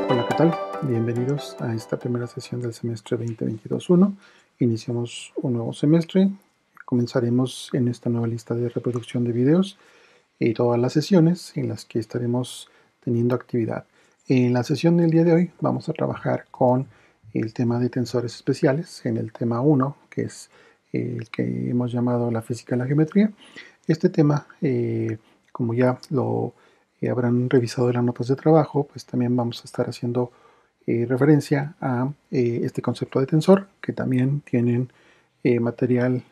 Hola, ¿qué tal? Bienvenidos a esta primera sesión del semestre 2022-1. Iniciamos un nuevo semestre. Comenzaremos en esta nueva lista de reproducción de videos y todas las sesiones en las que estaremos teniendo actividad. En la sesión del día de hoy vamos a trabajar con el tema de tensores especiales, en el tema 1, que es el que hemos llamado la física de la geometría. Este tema, como ya lo habrán revisado en las notas de trabajo, pues también vamos a estar haciendo referencia a este concepto de tensor, que también tienen material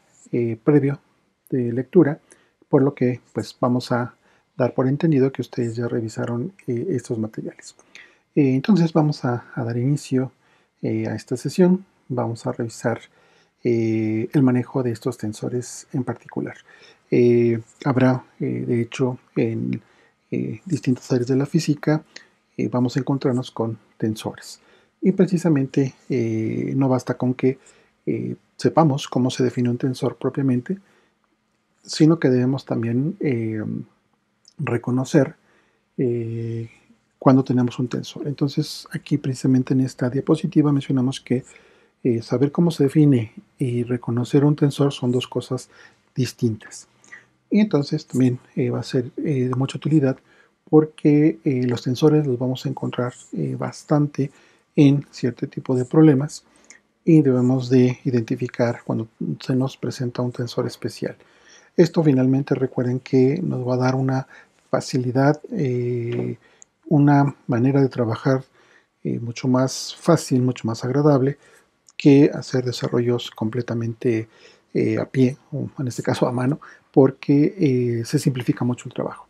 previo de lectura, por lo que pues vamos a dar por entendido que ustedes ya revisaron estos materiales. Entonces vamos a dar inicio a esta sesión. Vamos a revisar el manejo de estos tensores en particular. Habrá, de hecho, en distintas áreas de la física, vamos a encontrarnos con tensores. Y precisamente no basta con que sepamos cómo se define un tensor propiamente, sino que debemos también reconocer cuando tenemos un tensor. Entonces, aquí precisamente en esta diapositiva mencionamos que saber cómo se define y reconocer un tensor son dos cosas distintas. Y entonces también va a ser de mucha utilidad porque los tensores los vamos a encontrar bastante en cierto tipo de problemas y debemos de identificar cuando se nos presenta un tensor especial. Esto finalmente recuerden que nos va a dar una facilidad, una manera de trabajar mucho más fácil, mucho más agradable que hacer desarrollos completamente a pie, o en este caso a mano, porque se simplifica mucho el trabajo.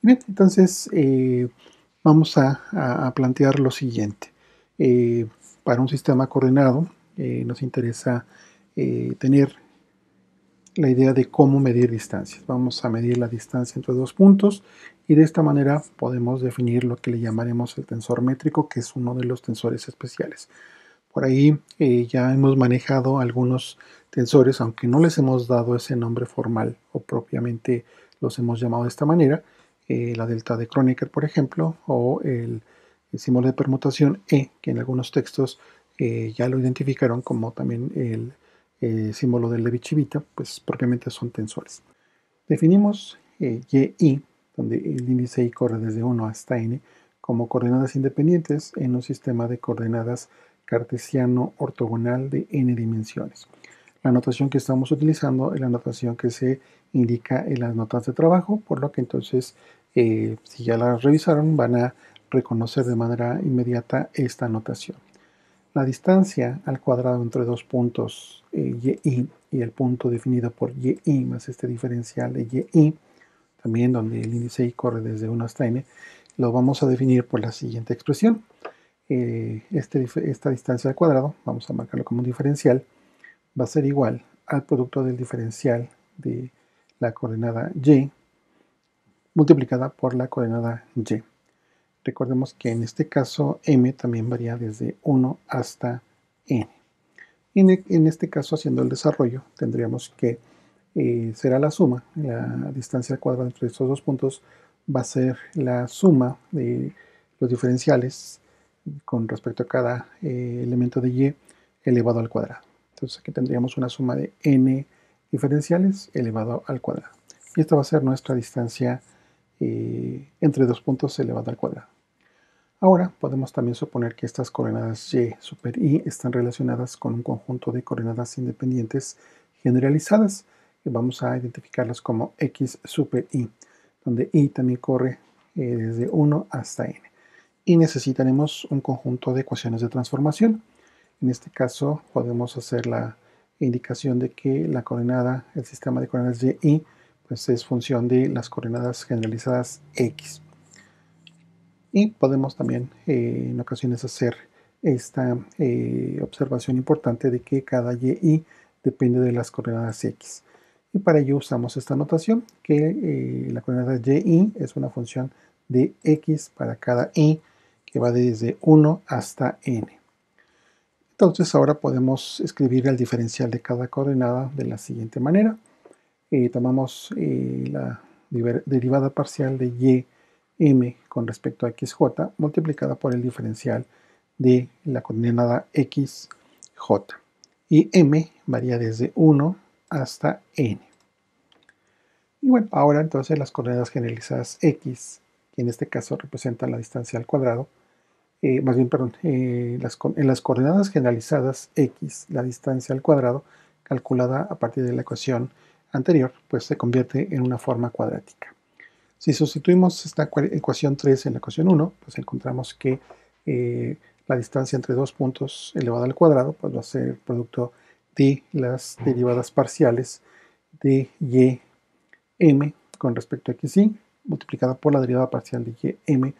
Bien, entonces vamos a plantear lo siguiente. Para un sistema coordenado nos interesa tener la idea de cómo medir distancias. Vamos a medir la distancia entre dos puntos y de esta manera podemos definir lo que le llamaremos el tensor métrico, que es uno de los tensores especiales. Por ahí ya hemos manejado algunos tensores, aunque no les hemos dado ese nombre formal o propiamente los hemos llamado de esta manera. La delta de Kronecker, por ejemplo, o el símbolo de permutación E, que en algunos textos ya lo identificaron como también el símbolo de Levi-Civita, pues propiamente son tensores. Definimos y, donde el índice y corre desde 1 hasta n, como coordenadas independientes en un sistema de coordenadas cartesiano ortogonal de n dimensiones. La notación que estamos utilizando es la notación que se indica en las notas de trabajo, por lo que entonces, si ya la revisaron, van a reconocer de manera inmediata esta notación. La distancia al cuadrado entre dos puntos y el punto definido por y más este diferencial de y, también donde el índice y corre desde 1 hasta n, lo vamos a definir por la siguiente expresión. Esta distancia al cuadrado, vamos a marcarlo como un diferencial, va a ser igual al producto del diferencial de la coordenada y multiplicada por la coordenada y. Recordemos que en este caso m también varía desde 1 hasta n. En este caso, haciendo el desarrollo, tendríamos que será la suma, la distancia al cuadrado entre estos dos puntos va a ser la suma de los diferenciales con respecto a cada elemento de y elevado al cuadrado. Entonces aquí tendríamos una suma de n diferenciales elevado al cuadrado. Y esta va a ser nuestra distancia entre dos puntos elevado al cuadrado. Ahora podemos también suponer que estas coordenadas y super y están relacionadas con un conjunto de coordenadas independientes generalizadas y vamos a identificarlas como x super y, donde y también corre desde 1 hasta n. Y necesitaremos un conjunto de ecuaciones de transformación. En este caso podemos hacer la indicación de que la coordenada, el sistema de coordenadas y, pues es función de las coordenadas generalizadas x. Y podemos también en ocasiones hacer esta observación importante de que cada y depende de las coordenadas x. Y para ello usamos esta notación que la coordenada y es una función de x para cada y que va desde 1 hasta n. Entonces ahora podemos escribir el diferencial de cada coordenada de la siguiente manera. Tomamos la derivada parcial de y m con respecto a xj multiplicada por el diferencial de la coordenada xj. Y m varía desde 1 hasta n. Y bueno, ahora entonces las coordenadas generalizadas x, que en este caso representan la distancia al cuadrado, más bien, perdón, en las coordenadas generalizadas x, la distancia al cuadrado, calculada a partir de la ecuación anterior, pues se convierte en una forma cuadrática. Si sustituimos esta ecuación 3 en la ecuación 1, pues encontramos que la distancia entre dos puntos elevado al cuadrado pues va a ser el producto de las derivadas parciales de y m con respecto a xy, multiplicada por la derivada parcial de y m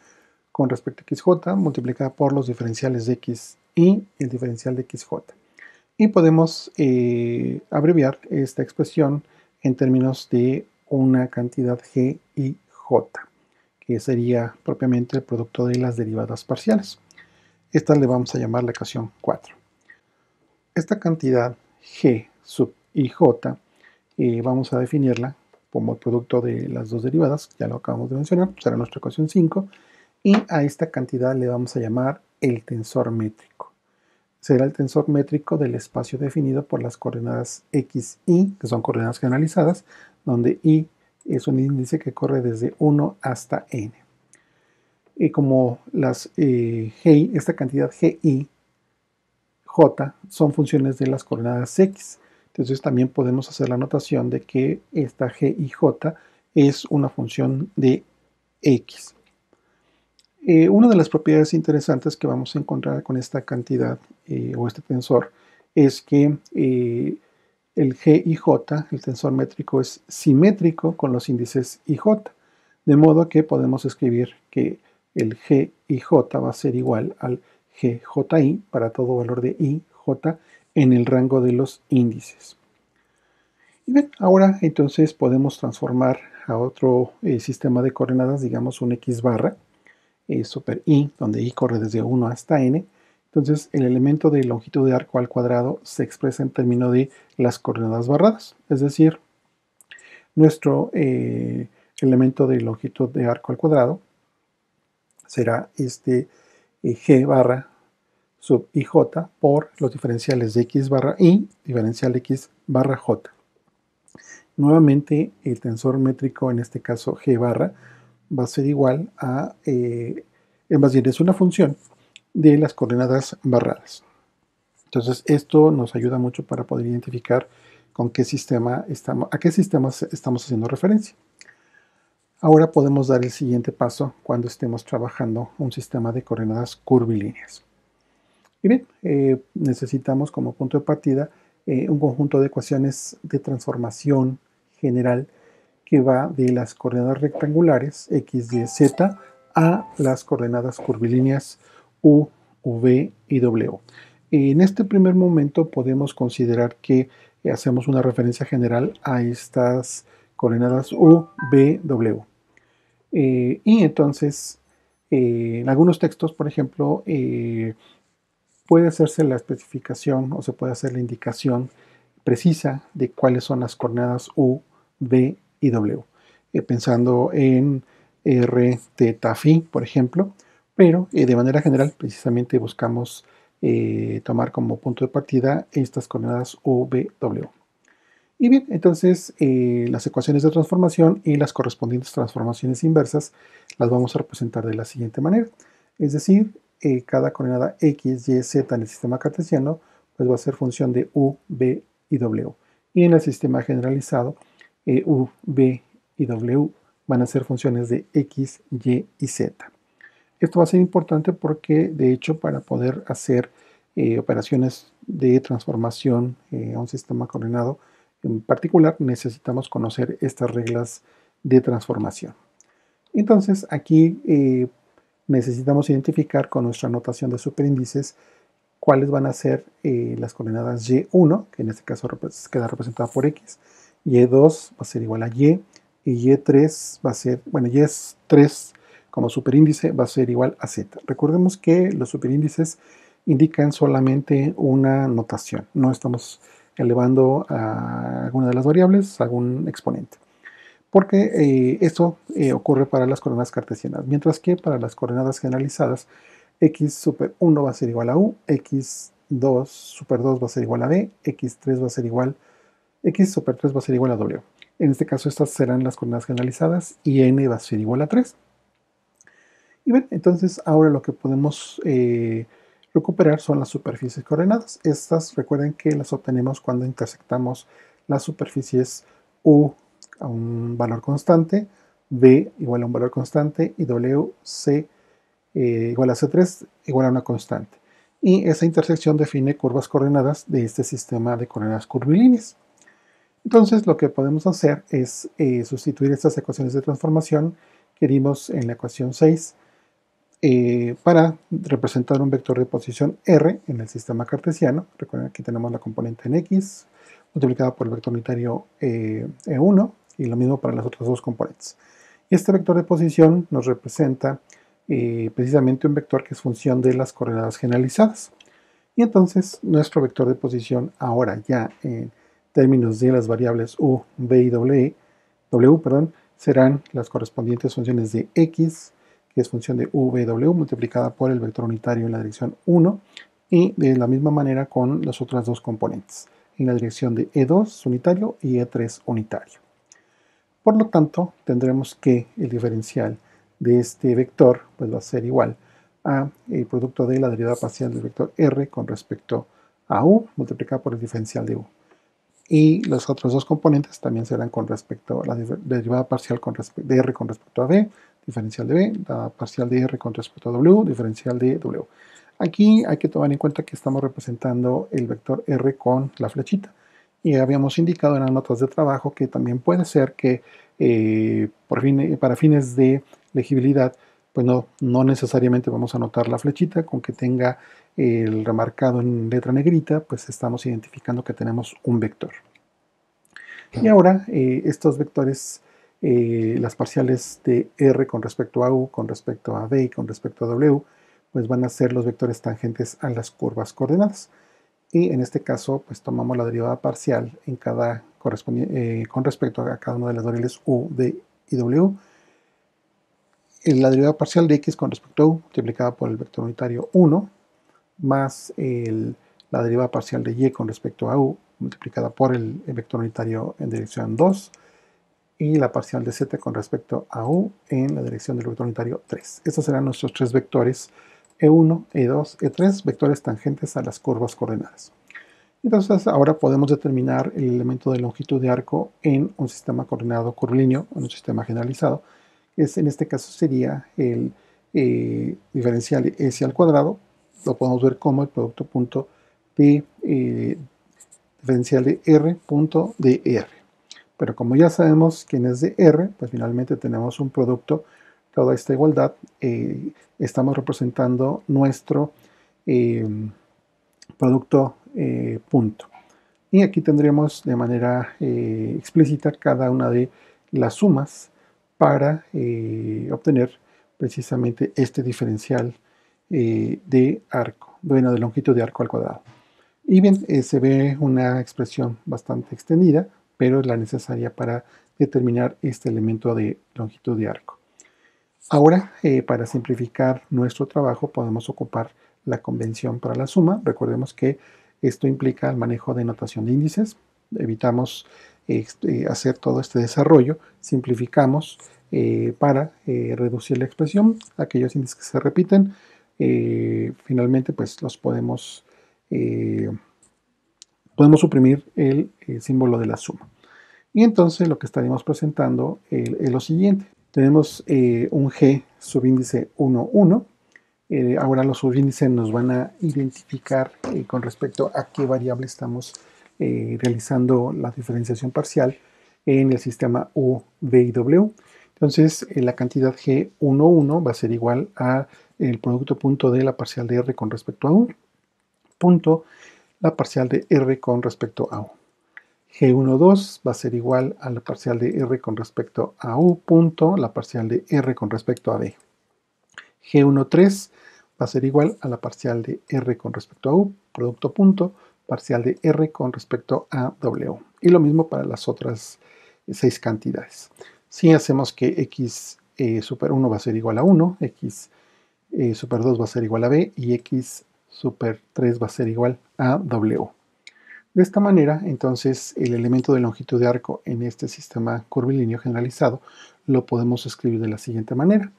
con respecto a xj, multiplicada por los diferenciales de x y el diferencial de xj. Y podemos abreviar esta expresión en términos de una cantidad g y j, que sería propiamente el producto de las derivadas parciales. Esta le vamos a llamar la ecuación 4. Esta cantidad g sub i j vamos a definirla como el producto de las dos derivadas, ya lo acabamos de mencionar, será nuestra ecuación 5, y a esta cantidad le vamos a llamar el tensor métrico. Será el tensor métrico del espacio definido por las coordenadas x, y, que son coordenadas generalizadas, donde i es un índice que corre desde 1 hasta n. Y como las esta cantidad gi, j, son funciones de las coordenadas x, entonces también podemos hacer la notación de que esta g y j es una función de x. Una de las propiedades interesantes que vamos a encontrar con esta cantidad o este tensor es que el g y j, el tensor métrico, es simétrico con los índices i, j, de modo que podemos escribir que el g y j va a ser igual al gji para todo valor de i, j en el rango de los índices. Y bien, ahora entonces podemos transformar a otro sistema de coordenadas, digamos un x barra, super i, donde i corre desde 1 hasta n. Entonces el elemento de longitud de arco al cuadrado se expresa en términos de las coordenadas barradas, es decir, nuestro elemento de longitud de arco al cuadrado será este g barra sub ij por los diferenciales de x barra i, diferencial de x barra j. Nuevamente el tensor métrico, en este caso g barra, va a ser igual a, más bien es una función de las coordenadas barradas. Entonces esto nos ayuda mucho para poder identificar con qué sistema a qué sistemas estamos haciendo referencia. Ahora podemos dar el siguiente paso cuando estemos trabajando un sistema de coordenadas curvilíneas. Y bien, necesitamos como punto de partida un conjunto de ecuaciones de transformación general que va de las coordenadas rectangulares x, y, z a las coordenadas curvilíneas u, v y w. En este primer momento podemos considerar que hacemos una referencia general a estas coordenadas u, v, w. Y entonces, en algunos textos, por ejemplo, puede hacerse la especificación o se puede hacer la indicación precisa de cuáles son las coordenadas u, v y w, pensando en r, θ, φ, por ejemplo, pero de manera general precisamente buscamos tomar como punto de partida estas coordenadas u, v, w. Y bien, entonces las ecuaciones de transformación y las correspondientes transformaciones inversas las vamos a representar de la siguiente manera. Es decir, cada coordenada x, y, z en el sistema cartesiano pues va a ser función de u, v y w. Y en el sistema generalizado, u, v y w van a ser funciones de x, y y z. Esto va a ser importante porque, de hecho, para poder hacer operaciones de transformación a un sistema coordenado en particular, necesitamos conocer estas reglas de transformación. Entonces, aquí necesitamos identificar con nuestra notación de superíndices cuáles van a ser las coordenadas y1, que en este caso queda representada por x, y2 va a ser igual a y y3 va a ser, bueno, y3 como superíndice va a ser igual a z. Recordemos que los superíndices indican solamente una notación, no estamos elevando a alguna de las variables a algún exponente. porque esto ocurre para las coordenadas cartesianas, mientras que para las coordenadas generalizadas, x super 1 va a ser igual a u, x2 super 2 va a ser igual a b, x3 va a ser igual, x super 3 va a ser igual a w. En este caso estas serán las coordenadas generalizadas y n va a ser igual a 3. Y bien, entonces ahora lo que podemos recuperar son las superficies coordenadas. Estas recuerden que las obtenemos cuando intersectamos las superficies u a un valor constante, b igual a un valor constante y w, c igual a c3 igual a una constante. Y esa intersección define curvas coordenadas de este sistema de coordenadas curvilíneas. Entonces lo que podemos hacer es sustituir estas ecuaciones de transformación que dimos en la ecuación 6 para representar un vector de posición R en el sistema cartesiano. Recuerden que tenemos la componente en X multiplicada por el vector unitario E1 y lo mismo para las otras dos componentes. Y este vector de posición nos representa precisamente un vector que es función de las coordenadas generalizadas. Y entonces nuestro vector de posición ahora ya en términos de las variables u, v y w, serán las correspondientes funciones de x, que es función de u, v y w multiplicada por el vector unitario en la dirección 1 y de la misma manera con las otras dos componentes en la dirección de e2 unitario y e3 unitario. Por lo tanto, tendremos que el diferencial de este vector pues va a ser igual a el producto de la derivada parcial del vector r con respecto a u multiplicado por el diferencial de u. Y los otros dos componentes también serán con respecto a la derivada parcial de r con respecto a b, diferencial de b, la parcial de r con respecto a w, diferencial de w. Aquí hay que tomar en cuenta que estamos representando el vector r con la flechita. Y habíamos indicado en las notas de trabajo que también puede ser que para fines de legibilidad, pues no necesariamente vamos a anotar la flechita, con que tenga el remarcado en letra negrita, pues estamos identificando que tenemos un vector. Y ahora estos vectores, las parciales de r con respecto a u, con respecto a b y con respecto a w, pues van a ser los vectores tangentes a las curvas coordenadas. Y en este caso, pues tomamos la derivada parcial en con respecto a cada una de las variables u, v y w. La derivada parcial de x con respecto a u multiplicada por el vector unitario 1 más la derivada parcial de y con respecto a u multiplicada por el vector unitario en dirección 2 y la parcial de z con respecto a u en la dirección del vector unitario 3. Estos serán nuestros tres vectores E1, E2, E3, vectores tangentes a las curvas coordenadas. Entonces ahora podemos determinar el elemento de longitud de arco en un sistema coordenado curvilíneo, en un sistema generalizado. En este caso sería el diferencial de s al cuadrado. Lo podemos ver como el producto punto de diferencial de r punto de r. Pero como ya sabemos quién es de r, pues finalmente tenemos un producto, toda esta igualdad, estamos representando nuestro producto punto. Y aquí tendremos de manera explícita cada una de las sumas para obtener precisamente este diferencial de arco, de longitud de arco al cuadrado. Y bien, se ve una expresión bastante extendida, pero es la necesaria para determinar este elemento de longitud de arco. Ahora, para simplificar nuestro trabajo, podemos ocupar la convención para la suma. Recordemos que esto implica el manejo de notación de índices. Evitamos hacer todo este desarrollo. Simplificamos para reducir la expresión. Aquellos índices que se repiten, finalmente pues los podemos suprimir el símbolo de la suma. Y entonces lo que estaremos presentando es lo siguiente. Tenemos un G subíndice 1, 1. Ahora los subíndices nos van a identificar con respecto a qué variable estamos realizando la diferenciación parcial en el sistema U, V y W. Entonces la cantidad G11 va a ser igual a el producto punto de la parcial de R con respecto a U, punto la parcial de R con respecto a U. G12 va a ser igual a la parcial de R con respecto a U, punto la parcial de R con respecto a B. G13 va a ser igual a la parcial de R con respecto a U, producto punto, parcial de R con respecto a W. Y lo mismo para las otras 6 cantidades. Si hacemos que x super 1 va a ser igual a 1, x super 2 va a ser igual a b y x super 3 va a ser igual a w. De esta manera, entonces, el elemento de longitud de arco en este sistema curvilíneo generalizado lo podemos escribir de la siguiente manera.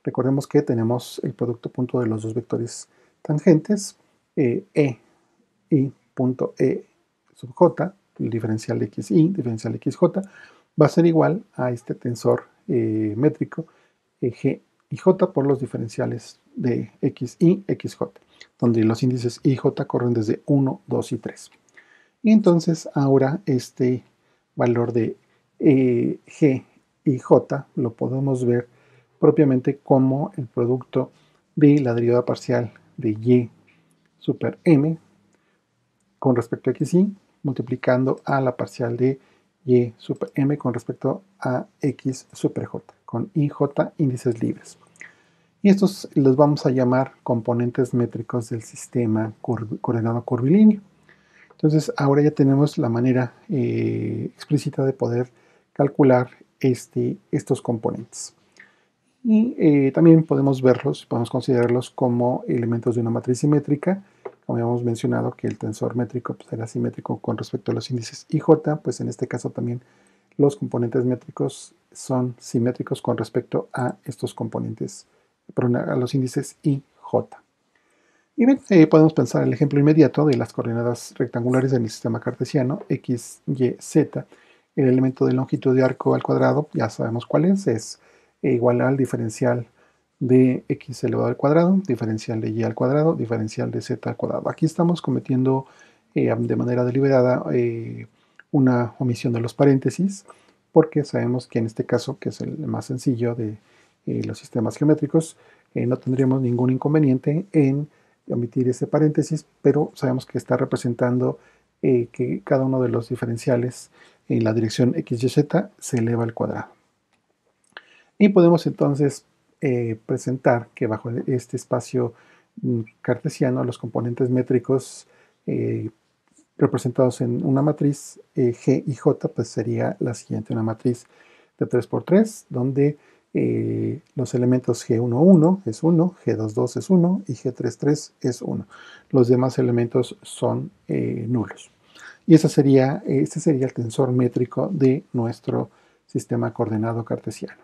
Recordemos que tenemos el producto punto de los dos vectores tangentes, y punto e sub j, el diferencial de xy, diferencial de xj, va a ser igual a este tensor métrico g y j por los diferenciales de x y xj, donde los índices y j corren desde 1, 2 y 3. Y entonces ahora este valor de g y j lo podemos ver propiamente como el producto de la derivada parcial de y super m con respecto a xy multiplicando a la parcial de y super m con respecto a x super j, con i, j índices libres. Y estos los vamos a llamar componentes métricos del sistema coordenado curvilíneo. Entonces ahora ya tenemos la manera explícita de poder calcular estos componentes. Y también podemos verlos, podemos considerarlos como elementos de una matriz simétrica. Como habíamos mencionado que el tensor métrico pues, era simétrico con respecto a los índices IJ, pues en este caso también los componentes métricos son simétricos con respecto a estos componentes, perdón, a los índices IJ. Y bien, podemos pensar el ejemplo inmediato de las coordenadas rectangulares del sistema cartesiano, x, y, z. El elemento de longitud de arco al cuadrado, ya sabemos cuál es igual al diferencial de x elevado al cuadrado, diferencial de y al cuadrado, diferencial de z al cuadrado. Aquí estamos cometiendo de manera deliberada una omisión de los paréntesis, porque sabemos que en este caso, que es el más sencillo de los sistemas geométricos, no tendríamos ningún inconveniente en omitir ese paréntesis, pero sabemos que está representando que cada uno de los diferenciales en la dirección x, y, z se eleva al cuadrado. Y podemos entonces presentar que bajo este espacio cartesiano los componentes métricos representados en una matriz G y J pues sería la siguiente, una matriz de 3×3 donde los elementos G11 es 1, G22 es 1 y G33 es 1. Los demás elementos son nulos. Y este sería el tensor métrico de nuestro sistema coordenado cartesiano.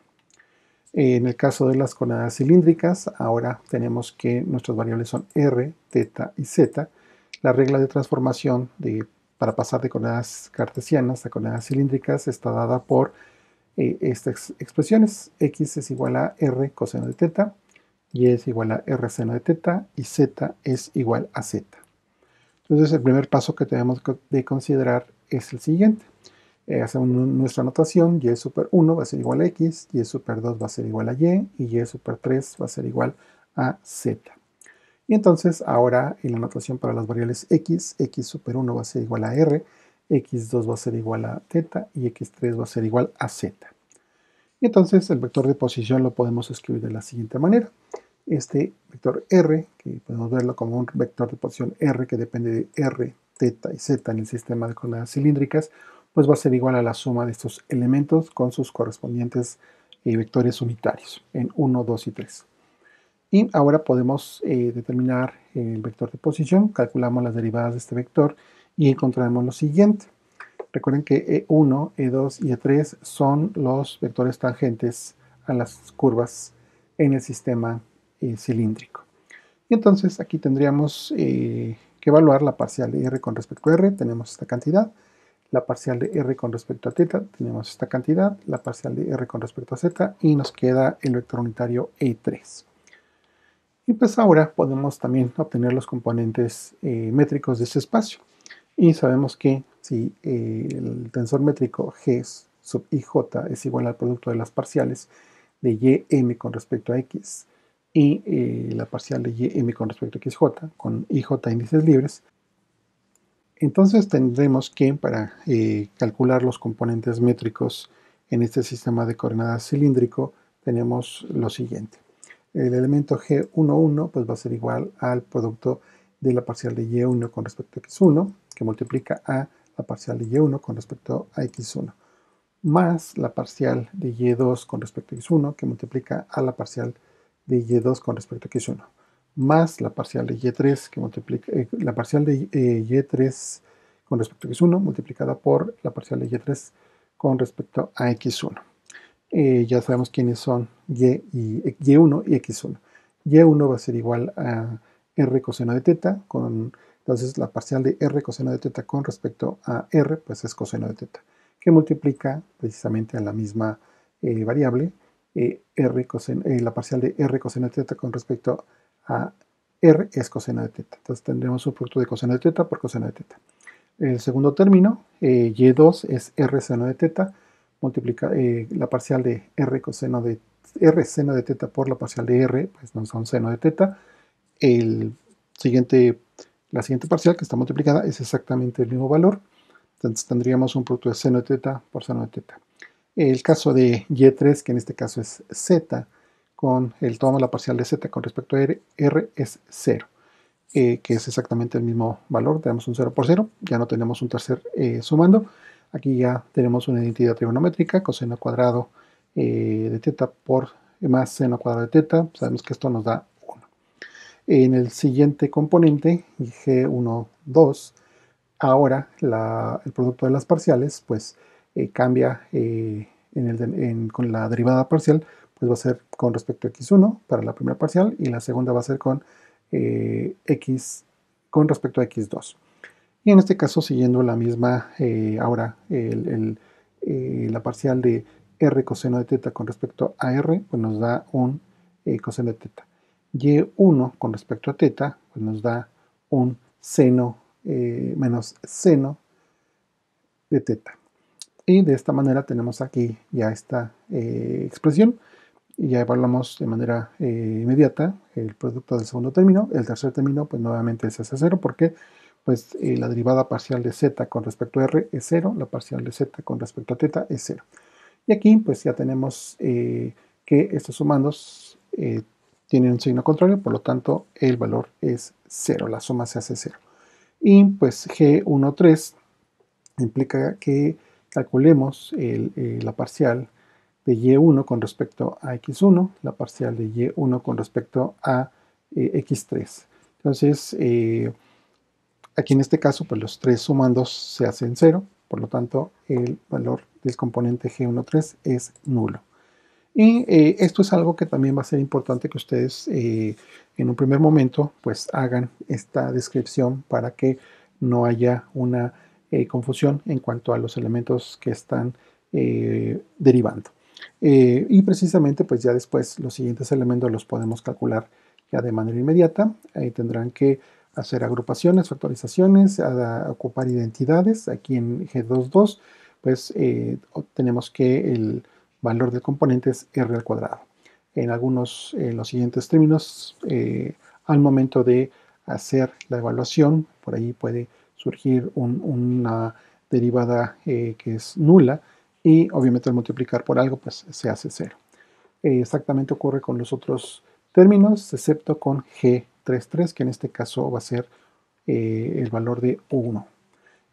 En el caso de las coordenadas cilíndricas, ahora tenemos que nuestras variables son r, θ y z. La regla de transformación para pasar de coordenadas cartesianas a coordenadas cilíndricas está dada por estas expresiones. X es igual a r coseno de θ, y es igual a r seno de θ y z es igual a z. Entonces el primer paso que tenemos de considerar es el siguiente. Hacemos nuestra notación, y super 1 va a ser igual a x, y super 2 va a ser igual a y super 3 va a ser igual a z. Y entonces ahora en la notación para las variables x super 1 va a ser igual a r, x2 va a ser igual a θ y x3 va a ser igual a z. Y entonces el vector de posición lo podemos escribir de la siguiente manera. Este vector r, que podemos verlo como un vector de posición r que depende de r, θ y z en el sistema de coordenadas cilíndricas, pues va a ser igual a la suma de estos elementos con sus correspondientes vectores unitarios en 1, 2 y 3. Y ahora podemos determinar el vector de posición, calculamos las derivadas de este vector y encontramos lo siguiente. Recuerden que E1, E2 y E3 son los vectores tangentes a las curvas en el sistema cilíndrico. Y entonces aquí tendríamos que evaluar la parcial de R con respecto a R, tenemos esta cantidad, la parcial de R con respecto a θ, tenemos esta cantidad, la parcial de R con respecto a Z, y nos queda el vector unitario E3. Y pues ahora podemos también obtener los componentes métricos de este espacio. Y sabemos que si el tensor métrico G sub IJ es igual al producto de las parciales de YM con respecto a X y la parcial de YM con respecto a XJ, con IJ índices libres, entonces tendremos que, para calcular los componentes métricos en este sistema de coordenadas cilíndrico, tenemos lo siguiente. El elemento G11 pues va a ser igual al producto de la parcial de Y1 con respecto a X1, que multiplica a la parcial de Y1 con respecto a X1. más la parcial de y2 con respecto a x1, que multiplica a la parcial de y2 con respecto a x1, más la parcial de y3, que multiplica la parcial de y3 con respecto a x1, multiplicada por la parcial de y3 con respecto a x1. Ya sabemos quiénes son y1 y x1. y1 va a ser igual a r coseno de teta, entonces la parcial de r coseno de teta con respecto a r, pues es coseno de teta, que multiplica precisamente a la misma variable, la parcial de r coseno de teta con respecto a r es coseno de teta. Entonces tendremos un producto de coseno de teta por coseno de teta. El segundo término, y2 es r seno de teta, multiplica la parcial de r seno de teta por la parcial de r, pues no son seno de teta. La siguiente parcial que está multiplicada es exactamente el mismo valor, entonces tendríamos un producto de seno de teta por seno de teta. El caso de y3, que en este caso es z, tomamos la parcial de z con respecto a r es 0. Que es exactamente el mismo valor, tenemos un 0 por 0, ya no tenemos un tercer sumando, aquí ya tenemos una identidad trigonométrica, coseno cuadrado de teta por más seno cuadrado de teta, sabemos que esto nos da 1. En el siguiente componente, g1, 2, ahora el producto de las parciales pues cambia con la derivada parcial, pues va a ser con respecto a x1 para la primera parcial y la segunda va a ser con x con respecto a x2. Y en este caso, siguiendo la misma, ahora la parcial de r coseno de teta con respecto a r, pues nos da un coseno de teta. Y1 con respecto a teta, pues nos da un seno menos seno de teta. Y de esta manera tenemos aquí ya esta expresión. Y ya evaluamos de manera inmediata el producto del segundo término. El tercer término, pues nuevamente es ese 0, porque pues, la derivada parcial de z con respecto a r es 0, la parcial de z con respecto a teta es 0. Y aquí pues ya tenemos que estos sumandos tienen un signo contrario, por lo tanto el valor es 0, la suma se hace 0. Y pues G13 implica que calculemos la parcial de y1 con respecto a x1, la parcial de y1 con respecto a x3. Entonces, aquí en este caso, pues los tres sumandos se hacen 0, por lo tanto, el valor del componente G13 es nulo. Y esto es algo que también va a ser importante que ustedes en un primer momento pues hagan esta descripción para que no haya una confusión en cuanto a los elementos que están derivando. Y precisamente pues ya después los siguientes elementos los podemos calcular ya de manera inmediata. Ahí tendrán que hacer agrupaciones, factorizaciones, ocupar identidades. Aquí en G22 pues tenemos que el valor del componente es r al cuadrado. En los siguientes términos, al momento de hacer la evaluación, por ahí puede surgir una derivada que es nula y obviamente al multiplicar por algo pues se hace 0. Exactamente ocurre con los otros términos, excepto con G33, que en este caso va a ser el valor de 1.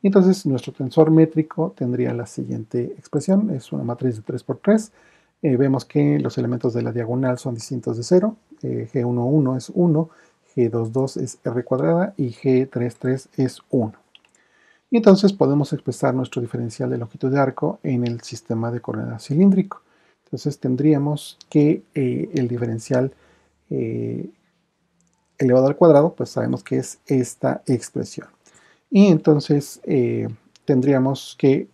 Entonces nuestro tensor métrico tendría la siguiente expresión, es una matriz de 3×3. Vemos que los elementos de la diagonal son distintos de 0, G11 es 1, G22 es r cuadrada y G33 es 1. Y entonces podemos expresar nuestro diferencial de longitud de arco en el sistema de coordenadas cilíndrico. Entonces tendríamos que el diferencial elevado al cuadrado, pues sabemos que es esta expresión. Y entonces tendríamos que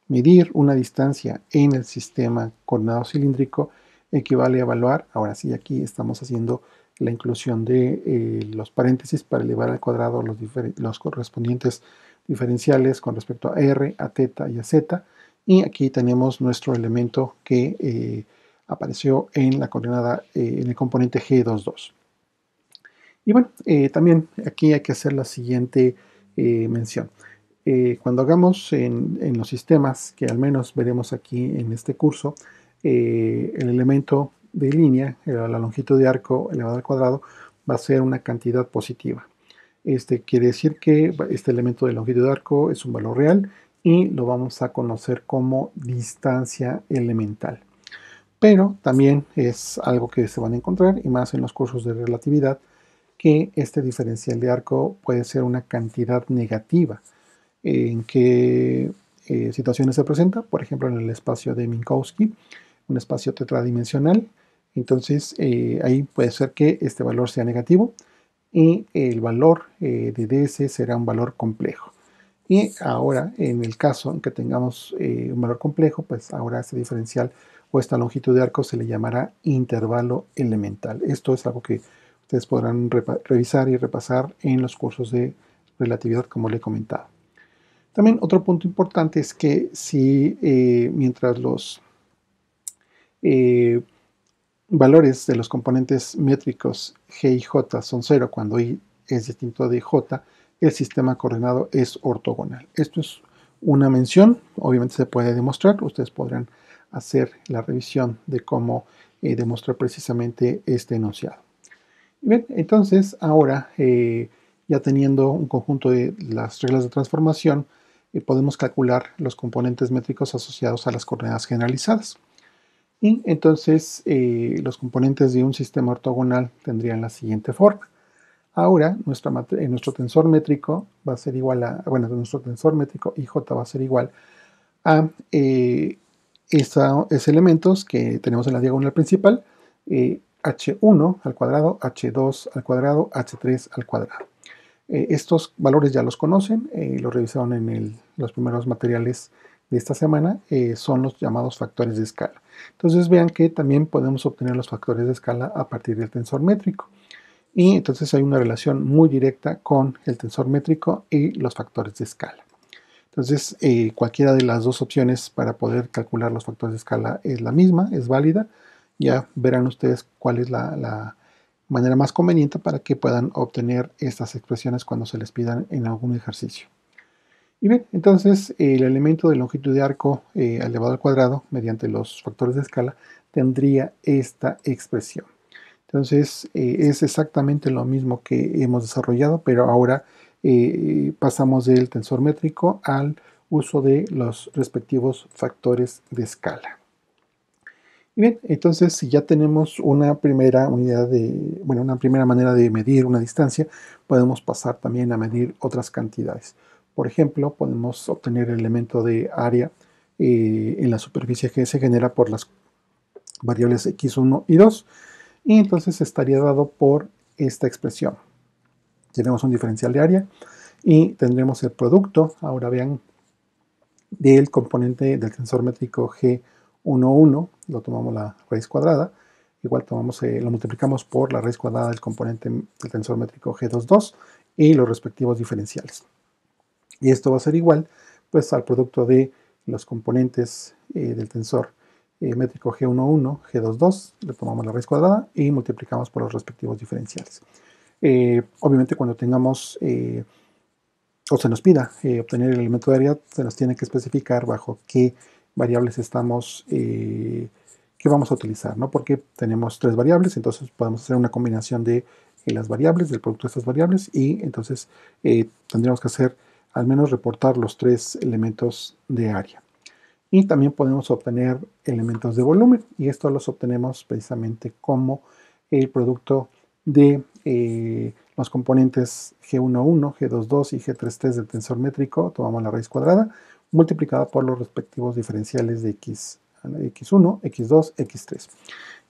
medir una distancia en el sistema coordinado cilíndrico equivale a evaluar, ahora sí aquí estamos haciendo la inclusión de los paréntesis para elevar al cuadrado los correspondientes diferenciales con respecto a r, a teta y a z, y aquí tenemos nuestro elemento que apareció en la coordenada, en el componente G22. Y bueno, también aquí hay que hacer la siguiente mención. Cuando hagamos en los sistemas, que al menos veremos aquí en este curso, el elemento de línea, la longitud de arco elevado al cuadrado, va a ser una cantidad positiva. Quiere decir que este elemento de longitud de arco es un valor real y lo vamos a conocer como distancia elemental. Pero también es algo que se van a encontrar, y más en los cursos de relatividad, que este diferencial de arco puede ser una cantidad negativa. ¿En qué situaciones se presenta? Por ejemplo, en el espacio de Minkowski, un espacio tetradimensional. Entonces, ahí puede ser que este valor sea negativo y el valor de ds será un valor complejo. Y ahora, en el caso en que tengamos un valor complejo, pues ahora este diferencial o esta longitud de arco se le llamará intervalo elemental. Esto es algo que ustedes podrán revisar y repasar en los cursos de relatividad, como le he comentado. También otro punto importante es que si mientras los valores de los componentes métricos g y j son 0 cuando i es distinto de j, el sistema coordenado es ortogonal. Esto es una mención, obviamente se puede demostrar, ustedes podrán hacer la revisión de cómo demostrar precisamente este enunciado. Bien, entonces ahora ya teniendo un conjunto de las reglas de transformación, podemos calcular los componentes métricos asociados a las coordenadas generalizadas. Y entonces los componentes de un sistema ortogonal tendrían la siguiente forma. Ahora nuestro tensor métrico va a ser igual a, bueno, nuestro tensor métrico IJ va a ser igual a esos elementos que tenemos en la diagonal principal, h1 al cuadrado, h2 al cuadrado, h3 al cuadrado. Estos valores ya los conocen, los revisaron en los primeros materiales de esta semana, son los llamados factores de escala. Entonces vean que también podemos obtener los factores de escala a partir del tensor métrico. Y entonces hay una relación muy directa con el tensor métrico y los factores de escala. Entonces cualquiera de las dos opciones para poder calcular los factores de escala es la misma, es válida. Ya verán ustedes cuál es la manera más conveniente para que puedan obtener estas expresiones cuando se les pidan en algún ejercicio. Y bien, entonces el elemento de longitud de arco elevado al cuadrado mediante los factores de escala tendría esta expresión. Entonces es exactamente lo mismo que hemos desarrollado, pero ahora pasamos del tensor métrico al uso de los respectivos factores de escala. Y bien, entonces si ya tenemos una primera unidad una primera manera de medir una distancia, podemos pasar también a medir otras cantidades. Por ejemplo, podemos obtener el elemento de área en la superficie que se genera por las variables x1 y 2, y entonces estaría dado por esta expresión. Tenemos un diferencial de área y tendremos el producto, ahora vean, del componente del tensor métrico G11, lo tomamos la raíz cuadrada, igual lo multiplicamos por la raíz cuadrada del componente del tensor métrico G22 y los respectivos diferenciales. Y esto va a ser igual pues al producto de los componentes del tensor métrico G11, G22, le tomamos la raíz cuadrada y multiplicamos por los respectivos diferenciales. Obviamente cuando tengamos o se nos pida obtener el elemento de área, se nos tiene que especificar bajo qué variables qué vamos a utilizar, ¿no? Porque tenemos tres variables, entonces podemos hacer una combinación de las variables, del producto de estas variables, y entonces tendríamos que hacer al menos reportar los tres elementos de área. Y también podemos obtener elementos de volumen, y esto los obtenemos precisamente como el producto de los componentes G11, G22 y G33 del tensor métrico, tomamos la raíz cuadrada, multiplicada por los respectivos diferenciales de x1, x2, x3.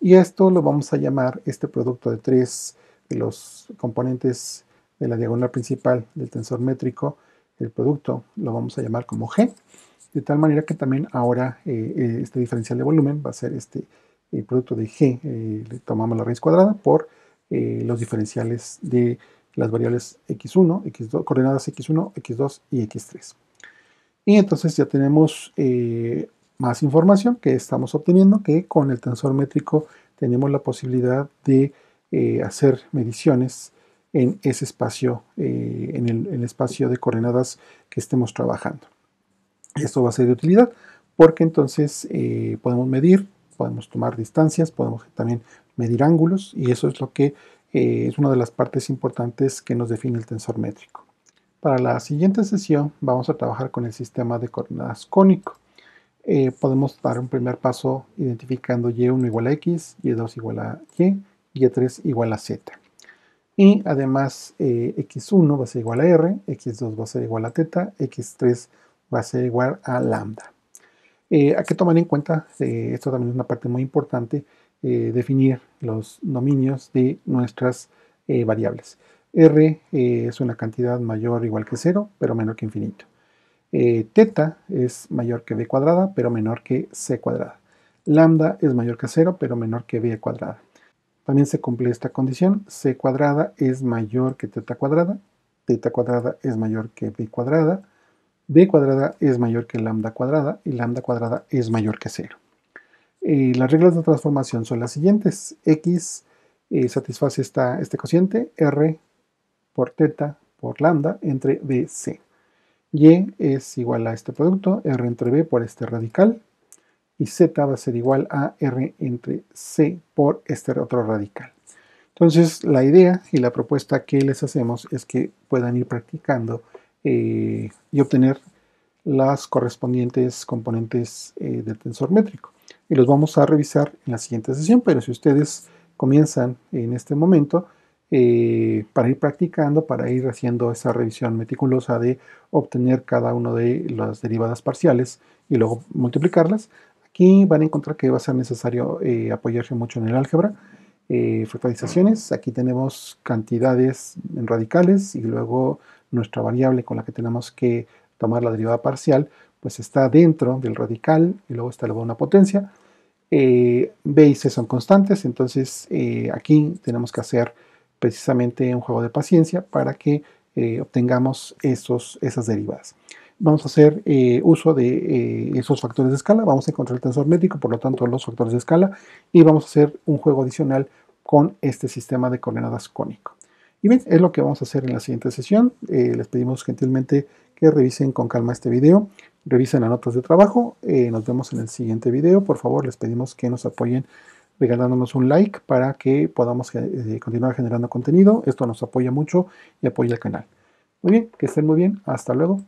Y esto lo vamos a llamar, este producto de tres de los componentes de la diagonal principal del tensor métrico, el producto lo vamos a llamar como G, de tal manera que también ahora este diferencial de volumen va a ser el producto de G, le tomamos la raíz cuadrada por los diferenciales de las variables x1, x2, coordenadas x1, x2 y x3. Y entonces ya tenemos más información que estamos obteniendo, que con el tensor métrico tenemos la posibilidad de hacer mediciones en ese espacio, en el espacio de coordenadas que estemos trabajando. Esto va a ser de utilidad porque entonces podemos medir, podemos tomar distancias, podemos también medir ángulos, y eso es lo que es una de las partes importantes que nos define el tensor métrico. Para la siguiente sesión vamos a trabajar con el sistema de coordenadas cónico. Podemos dar un primer paso identificando y1 igual a x, y2 igual a y, y3 igual a z. Y además x1 va a ser igual a r, x2 va a ser igual a teta, x3 va a ser igual a lambda. Hay que tomar en cuenta, esto también es una parte muy importante, definir los dominios de nuestras variables. R es una cantidad mayor o igual que 0, pero menor que infinito. Teta es mayor que b cuadrada, pero menor que c cuadrada. Lambda es mayor que 0, pero menor que b cuadrada. También se cumple esta condición, c cuadrada es mayor que teta cuadrada es mayor que b cuadrada es mayor que lambda cuadrada y lambda cuadrada es mayor que 0. Las reglas de transformación son las siguientes. X satisface este cociente, r por teta por lambda entre b, c. Y es igual a este producto, r entre b por este radical, y z va a ser igual a r entre c por este otro radical. Entonces, la idea y la propuesta que les hacemos es que puedan ir practicando y obtener las correspondientes componentes del tensor métrico. Y los vamos a revisar en la siguiente sesión, pero si ustedes comienzan en este momento, para ir practicando, para ir haciendo esa revisión meticulosa de obtener cada una de las derivadas parciales y luego multiplicarlas, aquí van a encontrar que va a ser necesario apoyarse mucho en el álgebra, factorizaciones. Aquí tenemos cantidades en radicales y luego nuestra variable con la que tenemos que tomar la derivada parcial, pues está dentro del radical y luego está elevado a una potencia. B y C son constantes, entonces aquí tenemos que hacer precisamente un juego de paciencia para que obtengamos esas derivadas. Vamos a hacer uso de esos factores de escala, vamos a encontrar el tensor métrico, por lo tanto los factores de escala, y vamos a hacer un juego adicional con este sistema de coordenadas cónico. Y bien, es lo que vamos a hacer en la siguiente sesión. Les pedimos gentilmente que revisen con calma este video, revisen las notas de trabajo. Nos vemos en el siguiente video. Por favor, les pedimos que nos apoyen regalándonos un like para que podamos continuar generando contenido. Esto nos apoya mucho y apoya el canal. Muy bien, que estén muy bien. Hasta luego.